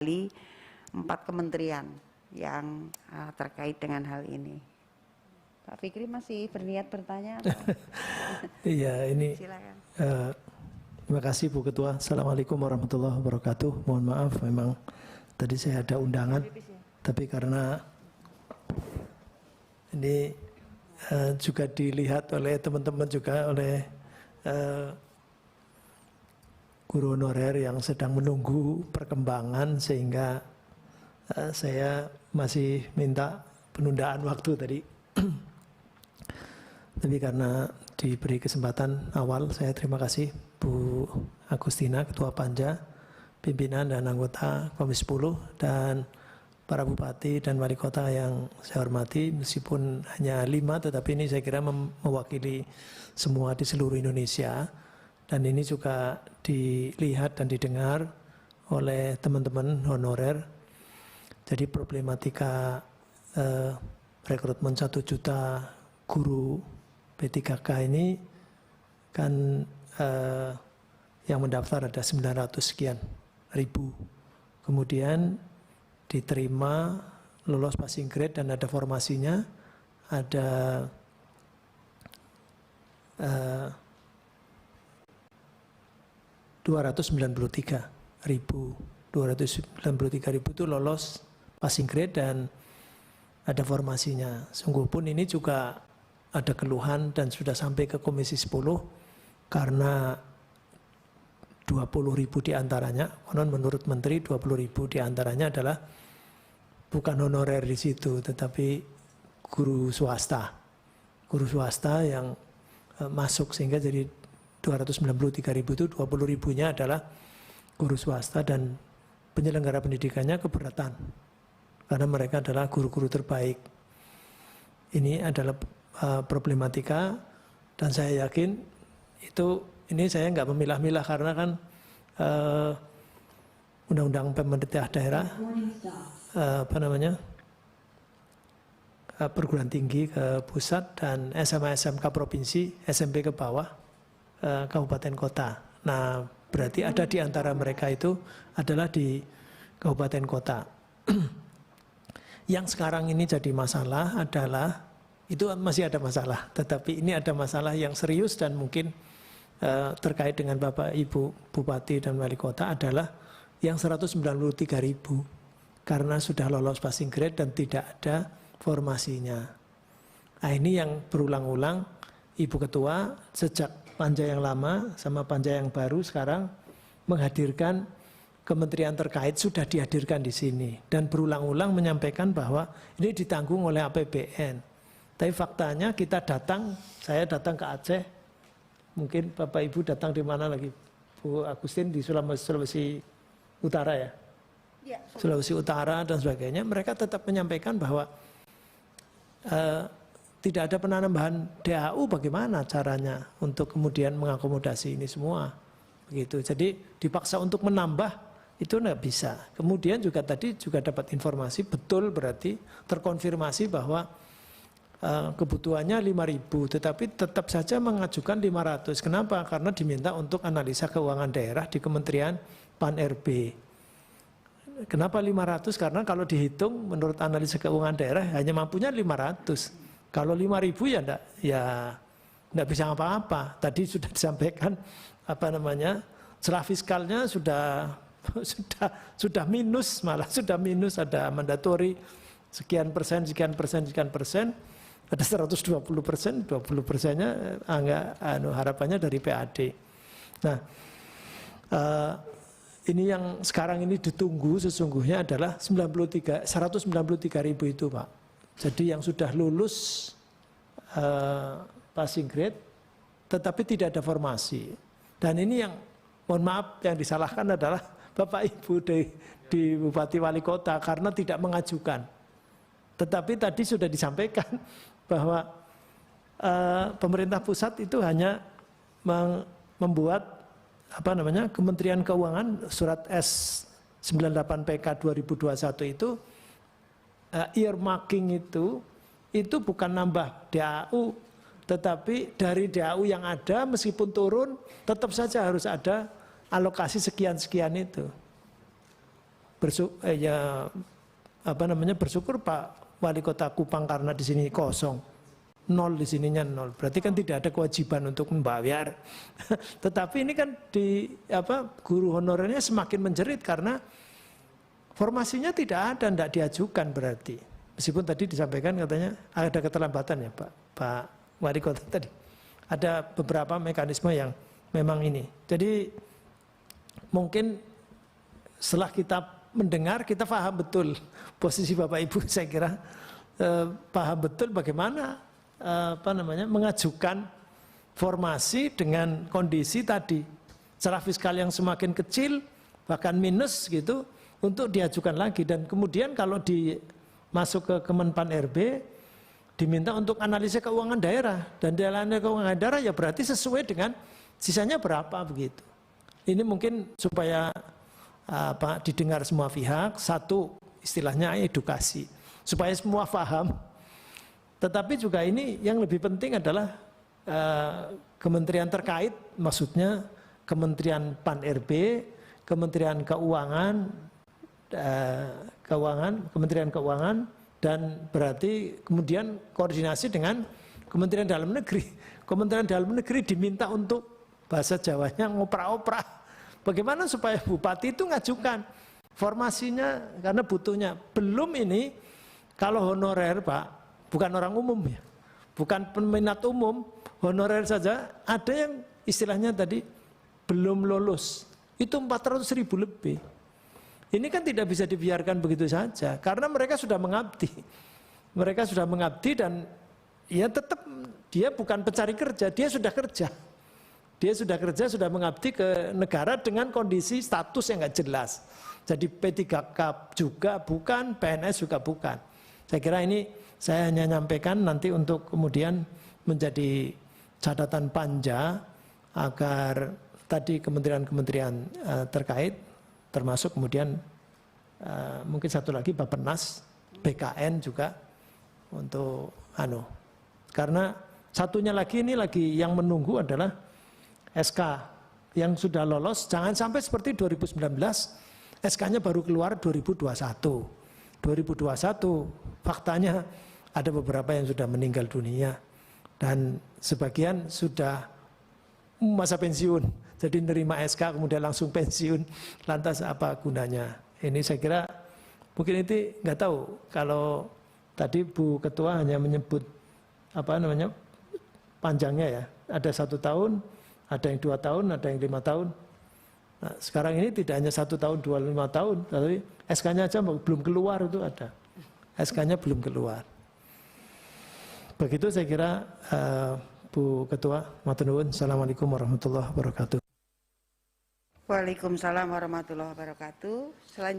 4 kementerian yang terkait dengan hal ini. Pak Fikri masih berniat bertanya? Iya, ini silakan. Terima kasih Bu Ketua. Assalamualaikum warahmatullahi wabarakatuh. Mohon maaf, memang tadi saya ada undangan, tapi karena ini juga dilihat oleh teman-teman, juga oleh guru honorer yang sedang menunggu perkembangan, sehingga saya masih minta penundaan waktu tadi. Tapi karena diberi kesempatan awal, saya terima kasih Bu Agustina, Ketua Panja, pimpinan dan anggota Komisi 10, dan para bupati dan wali kota yang saya hormati, meskipun hanya 5, tetapi ini saya kira mewakili semua di seluruh Indonesia, dan ini juga dilihat dan didengar oleh teman-teman honorer. Jadi problematika rekrutmen 1 juta guru P3K ini kan yang mendaftar ada 900 sekian ribu, kemudian diterima, lolos passing grade dan ada formasinya, ada 293 ribu itu lolos passing grade dan ada formasinya. Sungguh pun ini juga ada keluhan dan sudah sampai ke Komisi 10 karena 20.000 diantaranya, konon menurut Menteri 20.000 diantaranya adalah bukan honorer di situ, tetapi guru swasta yang masuk, sehingga jadi 293.000 itu 20.000-nya adalah guru swasta, dan penyelenggara pendidikannya keberatan karena mereka adalah guru-guru terbaik. Ini adalah problematika, dan saya yakin ini saya nggak memilah-milah karena kan undang-undang pemerintah daerah perguruan tinggi ke pusat dan SMA SMK provinsi, SMP ke bawah, kabupaten kota. Nah, berarti ada di antara mereka itu adalah di kabupaten kota. Yang sekarang ini jadi masalah adalah, itu masih ada masalah, tetapi ini ada masalah yang serius dan mungkin terkait dengan Bapak Ibu Bupati dan Wali Kota, adalah yang 193.000 karena sudah lolos passing grade dan tidak ada formasinya. Nah, ini yang berulang-ulang Ibu Ketua sejak Panja yang lama sama Panja yang baru sekarang menghadirkan kementerian terkait, sudah dihadirkan di sini dan berulang-ulang menyampaikan bahwa ini ditanggung oleh APBN. Tapi faktanya saya datang ke Aceh, mungkin Bapak Ibu datang di mana lagi, Bu Agustin, di Sulawesi Utara ya? Ya, Sulawesi Utara dan sebagainya, mereka tetap menyampaikan bahwa tidak ada penambahan DAU, bagaimana caranya untuk kemudian mengakomodasi ini semua. Begitu. Jadi dipaksa untuk menambah, itu nggak bisa. Kemudian juga tadi juga dapat informasi, betul berarti terkonfirmasi bahwa kebutuhannya 5.000, tetapi tetap saja mengajukan 500. Kenapa? Karena diminta untuk analisa keuangan daerah di Kementerian Pan-RB. Kenapa 500? Karena kalau dihitung menurut analisa keuangan daerah hanya mampunya 500. Kalau 5.000 ya enggak bisa apa-apa. Tadi sudah disampaikan celah fiskalnya sudah minus, malah sudah minus, ada mandatori sekian persen, ada 120%, 20%-nya harapannya dari PAD. Nah, ini yang sekarang ini ditunggu sesungguhnya adalah 193.000 itu, Pak. Jadi yang sudah lulus passing grade, tetapi tidak ada formasi. Dan ini yang, mohon maaf, yang disalahkan adalah Bapak Ibu di Bupati Wali Kota karena tidak mengajukan. Tetapi tadi sudah disampaikan bahwa pemerintah pusat itu hanya membuat Kementerian Keuangan surat S98 PK 2021 itu earmarking itu bukan nambah DAU, tetapi dari DAU yang ada meskipun turun tetap saja harus ada alokasi sekian-sekian itu. bersyukur Pak Wali Kota Kupang karena di sini kosong. 0 di sininya 0. Berarti kan tidak ada kewajiban untuk membayar. Tetapi ini kan guru honorernya semakin menjerit karena formasinya tidak ada, tidak diajukan berarti. Meskipun tadi disampaikan katanya ada keterlambatan ya Pak Wali Kota tadi. Ada beberapa mekanisme yang memang ini. Jadi mungkin setelah kita mendengar, kita paham betul posisi Bapak Ibu, saya kira paham betul bagaimana mengajukan formasi dengan kondisi tadi secara fiskal yang semakin kecil bahkan minus gitu untuk diajukan lagi. Dan kemudian kalau masuk ke Kemenpan RB diminta untuk analisis keuangan daerah, dan di analisis keuangan daerah ya berarti sesuai dengan sisanya berapa begitu. Ini mungkin supaya didengar semua pihak, satu istilahnya edukasi supaya semua paham. Tetapi juga ini yang lebih penting adalah kementerian terkait, maksudnya Kementerian Pan RB, Kementerian Keuangan, Kementerian Keuangan, dan berarti kemudian koordinasi dengan Kementerian Dalam Negeri. Kementerian Dalam Negeri diminta untuk bahasa Jawanya ngoprak-oprak. Bagaimana supaya bupati itu ngajukan formasinya karena butuhnya. Belum ini kalau honorer Pak, bukan orang umum ya, bukan peminat umum, honorer saja ada yang istilahnya tadi belum lulus, itu 400.000 lebih. Ini kan tidak bisa dibiarkan begitu saja, karena mereka sudah mengabdi. Mereka sudah mengabdi dan ya tetap dia bukan pencari kerja, dia sudah kerja. Dia sudah kerja, sudah mengabdi ke negara dengan kondisi status yang nggak jelas. Jadi P3K juga bukan, PNS juga bukan. Saya kira ini saya hanya nyampaikan nanti untuk kemudian menjadi catatan panja agar tadi kementerian-kementerian terkait, termasuk kemudian mungkin satu lagi Bappenas, BKN juga untuk karena satunya lagi ini lagi yang menunggu adalah SK yang sudah lolos, jangan sampai seperti 2019 SK-nya baru keluar 2021 faktanya ada beberapa yang sudah meninggal dunia dan sebagian sudah masa pensiun, jadi nerima SK kemudian langsung pensiun, lantas apa gunanya? Ini saya kira mungkin itu nggak tahu, kalau tadi Bu Ketua hanya menyebut panjangnya ya, ada 1 tahun, ada yang 2 tahun, ada yang 5 tahun. Nah, sekarang ini tidak hanya 1 tahun, 25 tahun, tapi SK-nya aja belum keluar itu ada, SK-nya belum keluar. Begitu saya kira Bu Ketua, matur nuwun. Assalamualaikum warahmatullahi wabarakatuh. Waalaikumsalam warahmatullahi wabarakatuh. Selanjutnya